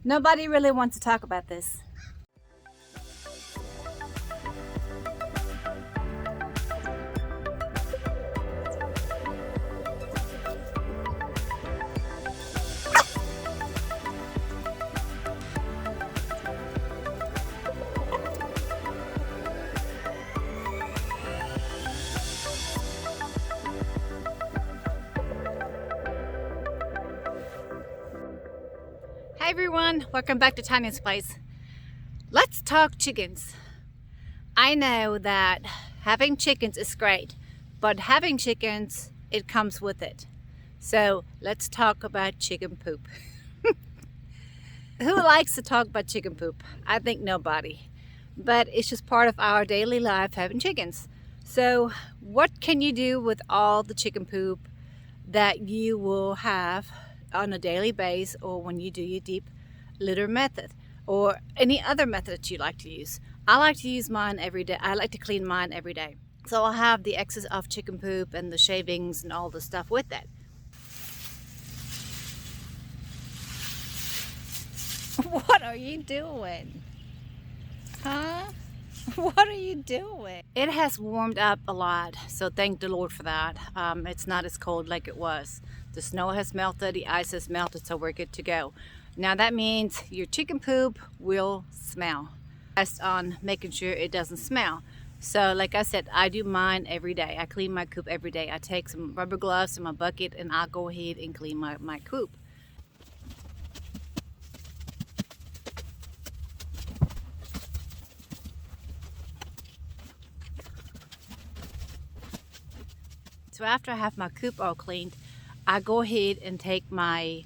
Nobody really wants to talk about this. Hi everyone, welcome back to Tanya's Place. Let's talk chickens. I know that having chickens is great, but having chickens, it comes with it. So let's talk about chicken poop. Who likes to talk about chicken poop? I think nobody. But it's just part of our daily life having chickens. So what can you do with all the chicken poop that you will have on a daily basis, or when you do your deep litter method, or any other method that you like to use? I like to use mine every day. I like to clean mine every day. So I'll have the excess of chicken poop and the shavings and all the stuff with that. What are you doing? Huh? What are you doing? It has warmed up a lot, so thank the Lord for that. It's not as cold like it was. The snow has melted, the ice has melted, so we're good to go. Now that means your chicken poop will smell. Just on making sure it doesn't smell. So like I said, I do mine every day. I clean my coop every day. I take some rubber gloves in my bucket and I'll go ahead and clean my coop. So after I have my coop all cleaned, I go ahead and take my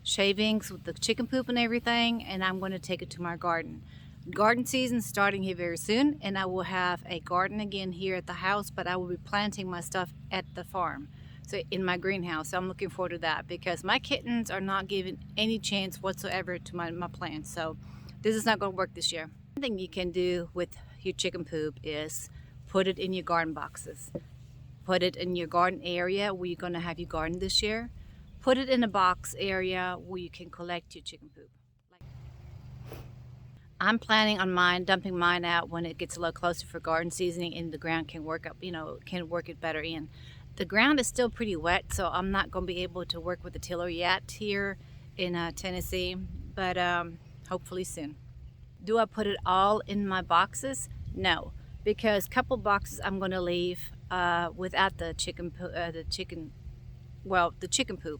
shavings with the chicken poop and everything, and I'm going to take it to my garden. Garden season starting here very soon, and I will have a garden again here at the house, but I will be planting my stuff at the farm, so in my greenhouse. So I'm looking forward to that because my kittens are not giving any chance whatsoever to my plants. So this is not going to work this year. One thing you can do with your chicken poop is put it in your garden boxes. Put it in your garden area where you're going to have your garden this year. Put it in a box area where you can collect your chicken poop. I'm planning on dumping mine out when it gets a little closer for garden seasoning and the ground can work up, can work it better in. The ground is still pretty wet, so I'm not going to be able to work with the tiller yet here in Tennessee, but hopefully soon. Do I put it all in my boxes? No, because a couple boxes I'm going to leave without the chicken poop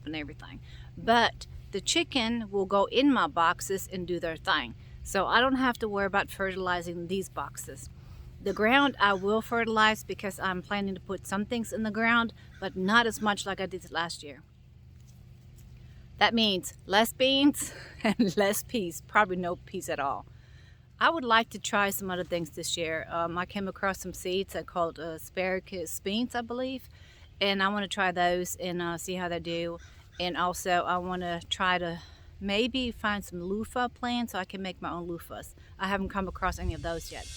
and everything, but the chicken will go in my boxes and do their thing, so I don't have to worry about fertilizing these boxes. The ground I will fertilize because I'm planning to put some things in the ground, but not as much like I did last year. That means less beans and less peas, probably no peas at all. I would like to try some other things this year. I came across some seeds that called asparagus beans, I believe, and I want to try those and see how they do. And also I want to try to maybe find some loofah plants so I can make my own loofahs. I haven't come across any of those yet.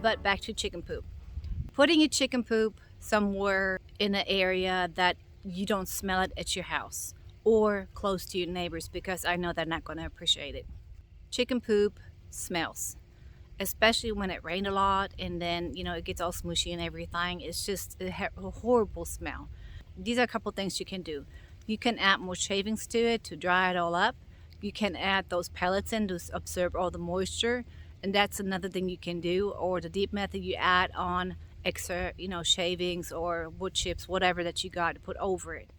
But back to chicken poop. Putting your chicken poop somewhere in an area that you don't smell it at your house or close to your neighbors, because I know they're not going to appreciate it. Chicken poop smells, especially when it rained a lot and then it gets all smushy and everything. It's just a horrible smell. These are a couple things you can do. You can add more shavings to it to dry it all up. You can add those pellets in to absorb all the moisture, and that's another thing you can do. Or the deep method, you add on extra shavings or wood chips, whatever that you got to put over it.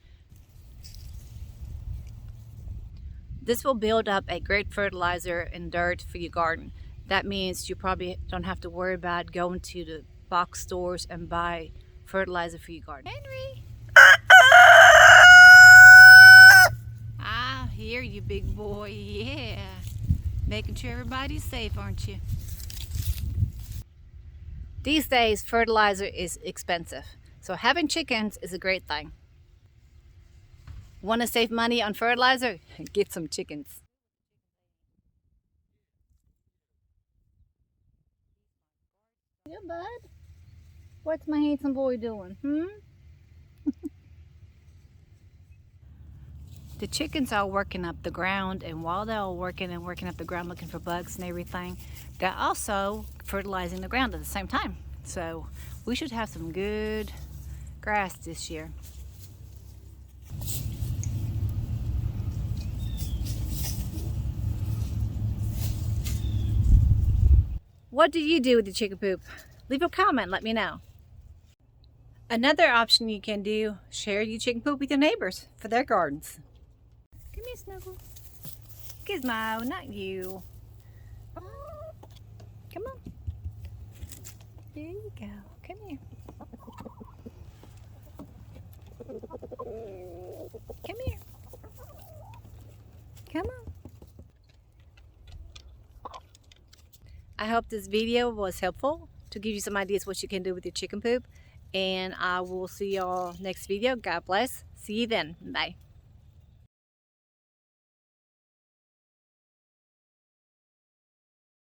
This will build up a great fertilizer and dirt for your garden. That means you probably don't have to worry about going to the box stores and buy fertilizer for your garden. Henry! I hear you, big boy. Yeah. Making sure everybody's safe, aren't you? These days, fertilizer is expensive, so having chickens is a great thing. Want to save money on fertilizer? Get some chickens. Yeah, bud. What's my handsome boy doing? The chickens are working up the ground, and while they're all working up the ground looking for bugs and everything, they're also fertilizing the ground at the same time. So we should have some good grass this year. What do you do with the chicken poop? Leave a comment, let me know. Another option you can do, share your chicken poop with your neighbors for their gardens. Come here, Snuggle. Gizmo, not you. Come on. There you go. Come here. Come here. Come on. I hope this video was helpful to give you some ideas what you can do with your chicken poop. And I will see y'all next video. God bless. See you then. Bye.